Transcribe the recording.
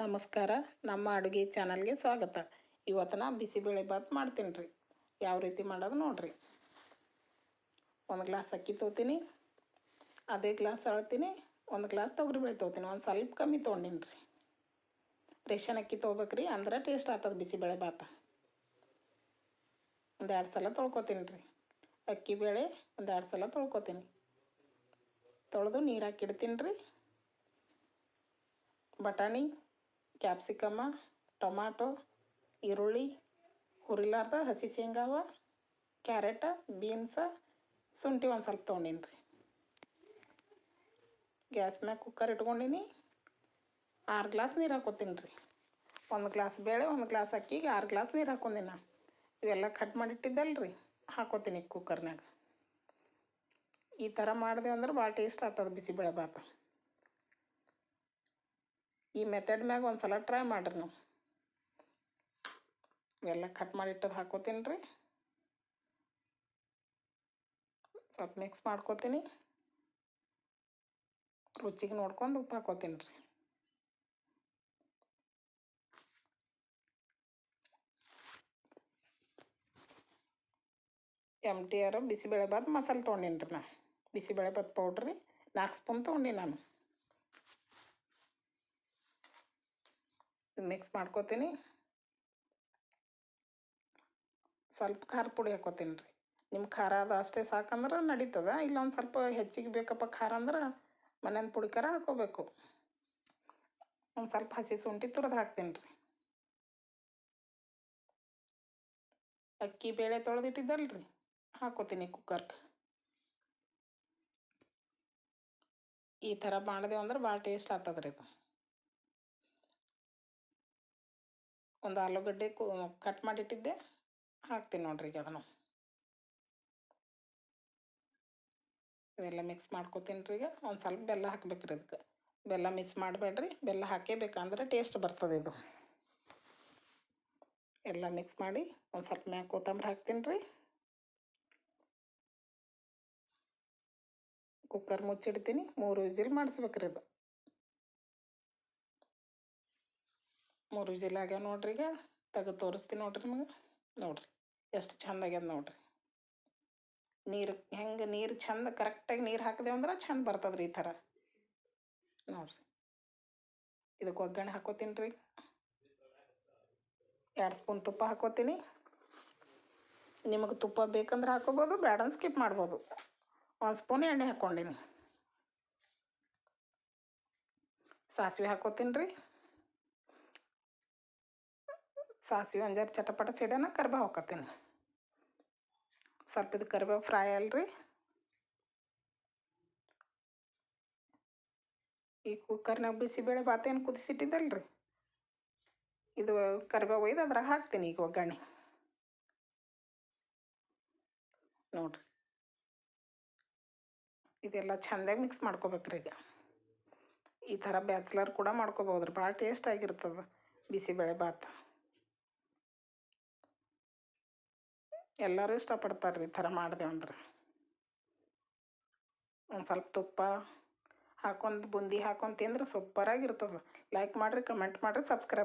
ನಮಸ್ಕಾರ. ನಮ್ಮ ಅಡುಗೆ ಚಾನಲ್ಗೆ ಸ್ವಾಗತ. ಇವತ್ತು ನಾ ಬಿಸಿಬೇಳೆ ಬಾತ್ ಮಾಡ್ತೀನಿ ರೀ. ಯಾವ ರೀತಿ ಮಾಡೋದು ನೋಡ್ರಿ. ಒಂದು ಗ್ಲಾಸ್ ಅಕ್ಕಿ ತೊಗೋತೀನಿ, ಅದೇ ಗ್ಲಾಸ್ ಅಳ್ತೀನಿ. ಒಂದು ಗ್ಲಾಸ್ ತೊಗರಿಬೇಳೆ ತೊಗೋತೀನಿ. ಒಂದು ಸ್ವಲ್ಪ ಕಮ್ಮಿ ತೊಗೊಂಡಿನಿ ರೀ. ರೇಷನ್ ಅಕ್ಕಿ ತೊಗೋಬೇಕ್ರಿ, ಅಂದ್ರೆ ಟೇಸ್ಟ್ ಆಗ್ತದೆ ಬಿಸಿಬೇಳೆ ಬಾತ. ಒಂದು 2 ಸಲ ತೊಳ್ಕೊತೀನಿ ರೀ. ಅಕ್ಕಿ ಬೇಳೆ ಒಂದು 2 ಸಲ ತೊಳ್ಕೊತೀನಿ. ತೊಳೆದು ನೀರು ಹಾಕಿಡ್ತೀನಿ ರೀ. ಬಟಾಣಿ, ಕ್ಯಾಪ್ಸಿಕಮ್ಮ, ಟೊಮಾಟೊ, ಈರುಳ್ಳಿ, ಹುರಿಲಾರ್ದ ಹಸಿ ಶೇಂಗಾವ, ಕ್ಯಾರೆಟ, ಬೀನ್ಸ, ಶುಂಠಿ ಒಂದು ಸ್ವಲ್ಪ ತೊಗೊಂಡಿನಿ ರೀ. ಗ್ಯಾಸ್ ಮ್ಯಾಗ ಕುಕ್ಕರ್ ಇಟ್ಕೊಂಡಿನಿ. 6 ಗ್ಲಾಸ್ ನೀರು ಹಾಕೋತೀನಿ ರೀ. 1 ಗ್ಲಾಸ್ ಬೇಳೆ 1 ಗ್ಲಾಸ್ ಅಕ್ಕಿಗೆ 6 ಗ್ಲಾಸ್ ನೀರು ಹಾಕೊಂದಿನಿ ನಾನು. ಇವೆಲ್ಲ ಕಟ್ ಮಾಡಿಟ್ಟಿದ್ದಲ್ಲ ರೀ, ಹಾಕೋತೀನಿ ಕುಕ್ಕರ್ನಾಗ. ಈ ಥರ ಮಾಡಿದೆ ಅಂದ್ರೆ ಭಾಳ ಟೇಸ್ಟ್ ಆಗ್ತದೆ ಬಿಸಿಬೇಳೆ ಬಾತ. ಈ ಮೆಥಡ್ ಮ್ಯಾಗ ಒಂದು ಸಲ ಟ್ರೈ ಮಾಡಿರಿ ನೀವು. ಇವೆಲ್ಲ ಕಟ್ ಮಾಡಿಟ್ಟದು ಹಾಕೋತೀನಿ ರೀ. ಸ್ವಲ್ಪ ಮಿಕ್ಸ್ ಮಾಡ್ಕೋತೀನಿ. ರುಚಿಗೆ ನೋಡ್ಕೊಂಡು ಉಪ್ಪು ಹಾಕೋತೀನಿ ರೀ. MTR ಬಿಸಿಬೇಳೆ ಬಾತ್ ಮಸಾಲೆ ತೊಗೊಂಡಿನಿ ರೀ. ನಾ ಬಿಸಿಬೇಳೆ ಬಾತ್ ಪೌಡ್ರಿ 4 ಸ್ಪೂನ್ ತೊಗೊಂಡಿನಿ ನಾನು. ಮಿಕ್ಸ್ ಮಾಡ್ಕೋತೀನಿ. ಸ್ವಲ್ಪ ಖಾರ ಪುಡಿ ಹಾಕೋತೀನಿ ರೀ. ನಿಮ್ಮ ಖಾರ ಅದು ಅಷ್ಟೇ ಸಾಕಂದ್ರೆ ನಡೀತದೆ. ಇಲ್ಲ ಒಂದು ಸ್ವಲ್ಪ ಹೆಚ್ಚಿಗೆ ಬೇಕಪ್ಪ ಖಾರ ಅಂದ್ರೆ ಮನೆಯಿಂದ ಪುಡಿ ಖಾರ ಹಾಕೋಬೇಕು. ಒಂದು ಸ್ವಲ್ಪ ಹಸಿ ಶುಂಠಿ ತುರಿದು ಹಾಕ್ತೀನಿ ರೀ. ಅಕ್ಕಿ ಬೇಳೆ ತೊಳೆದಿಟ್ಟಿದ್ದಲ್ಲ ರೀ, ಹಾಕೋತೀನಿ ಕುಕ್ಕರ್ಗೆ. ಈ ಥರ ಮಾಡಿದೆವು ಅಂದ್ರೆ ಭಾಳ ಟೇಸ್ಟ್ ಆಗ್ತದೆ ರೀ ಇದು. ಒಂದು ಆಲೂಗಡ್ಡೆ ಕಟ್ ಮಾಡಿಟ್ಟಿದ್ದೆ, ಹಾಕ್ತೀನಿ ನೋಡ್ರಿ ಈಗ ಅದನ್ನು. ಇವೆಲ್ಲ ಮಿಕ್ಸ್ ಮಾಡ್ಕೋತೀನಿ ರೀ. ಈಗ ಒಂದು ಸ್ವಲ್ಪ ಬೆಲ್ಲ ಹಾಕ್ಬೇಕ್ರಿ ಇದಕ್ಕೆ. ಬೆಲ್ಲ ಮಿಸ್ ಮಾಡಬೇಡ್ರಿ, ಬೆಲ್ಲ ಹಾಕೇಬೇಕಂದ್ರೆ ಟೇಸ್ಟ್ ಬರ್ತದೆ ಇದು. ಎಲ್ಲ ಮಿಕ್ಸ್ ಮಾಡಿ ಒಂದು ಸ್ವಲ್ಪ ಮ್ಯಾಗ ಕೊತ್ತಂಬರಿ ಹಾಕ್ತೀನಿ ರೀ. ಕುಕ್ಕರ್ ಮುಚ್ಚಿಡ್ತೀನಿ. 3 ವಿಸಿಲ್ ಮಾಡಿಸ್ಬೇಕ್ರಿ ಇದು. 3 ವಿಸಿಲ್ ಆಗ್ಯಾವ ನೋಡ್ರಿ. ಈಗ ತೆಗೆದು ತೋರಿಸ್ತೀನಿ ನೋಡ್ರಿ ನಿಮಗೆ. ನೋಡ್ರಿ ಎಷ್ಟು ಚಂದ ಆಗ್ಯದ ನೋಡ್ರಿ. ನೀರು ಚಂದ ಕರೆಕ್ಟಾಗಿ ನೀರು ಹಾಕಿದೆವು ಅಂದ್ರೆ ಚಂದ ಬರ್ತದೆ ರೀ ಈ ಥರ. ನೋಡ್ರಿ ಇದಕ್ಕೆ ಒಗ್ಗರಣೆ ಹಾಕೋತೀನಿ ರೀ. 2 ಸ್ಪೂನ್ ತುಪ್ಪ ಹಾಕೋತೀನಿ. ನಿಮಗೆ ತುಪ್ಪ ಬೇಕಂದ್ರೆ ಹಾಕೋಬೋದು, ಬೇಡ ಸ್ಕಿಪ್ ಮಾಡ್ಬೋದು. 1 ಸ್ಪೂನ್ ಎಣ್ಣೆ ಹಾಕ್ಕೊಂಡಿನಿ. ಸಾಸಿವೆ ಹಾಕೋತೀನಿ ರೀ. ಸಾಸಿವೆ ಒಂದು ಜರ ಚಟಪಟ ಸಿಡೋಣ ಕರಿಬೇವು ಹಾಕೋತೀನಿ. ಸ್ವಲ್ಪ ಇದು ಕರಿಬೇವು ಫ್ರೈ ಅಲ್ರಿ. ಈ ಕುಕ್ಕರ್ನಾಗ ಬಿಸಿಬೇಳೆ ಬಾತ್ ಏನು ಕುದಿಸಿಟ್ಟಿದ್ದಲ್ಲ ರೀ, ಇದು ಕರಿಬೇವು ಒಯ್ದು ಅದ್ರಾಗ ಹಾಕ್ತೀನಿ ಈಗ ಒಗ್ಗರಣೆ. ನೋಡ್ರಿ ಇದೆಲ್ಲ ಚೆಂದಾಗಿ ಮಿಕ್ಸ್ ಮಾಡ್ಕೋಬೇಕ್ರಿ. ಈಗ ಈ ಥರ ಬ್ಯಾಚ್ಲರ್ ಕೂಡ ಮಾಡ್ಕೋಬೋದ್ರಿ. ಭಾಳ ಟೇಸ್ಟ್ ಆಗಿರ್ತದೆ ಬಿಸಿಬೇಳೆ ಬಾತ್. ಎಲ್ಲರೂ ಇಷ್ಟಪಡ್ತಾರೆ ರೀ ಈ ಥರ ಮಾಡಿದೆವು ಅಂದ್ರೆ. ಒಂದು ಸ್ವಲ್ಪ ತುಪ್ಪ ಹಾಕೊಂಡು ಬುಂದಿ ಹಾಕೊಂಡು ತಿಂದ್ರೆ ಸೂಪರಾಗಿರ್ತದೆ. ಲೈಕ್ ಮಾಡಿರಿ, ಕಮೆಂಟ್ ಮಾಡಿರಿ, ಸಬ್ಸ್ಕ್ರೈಬ್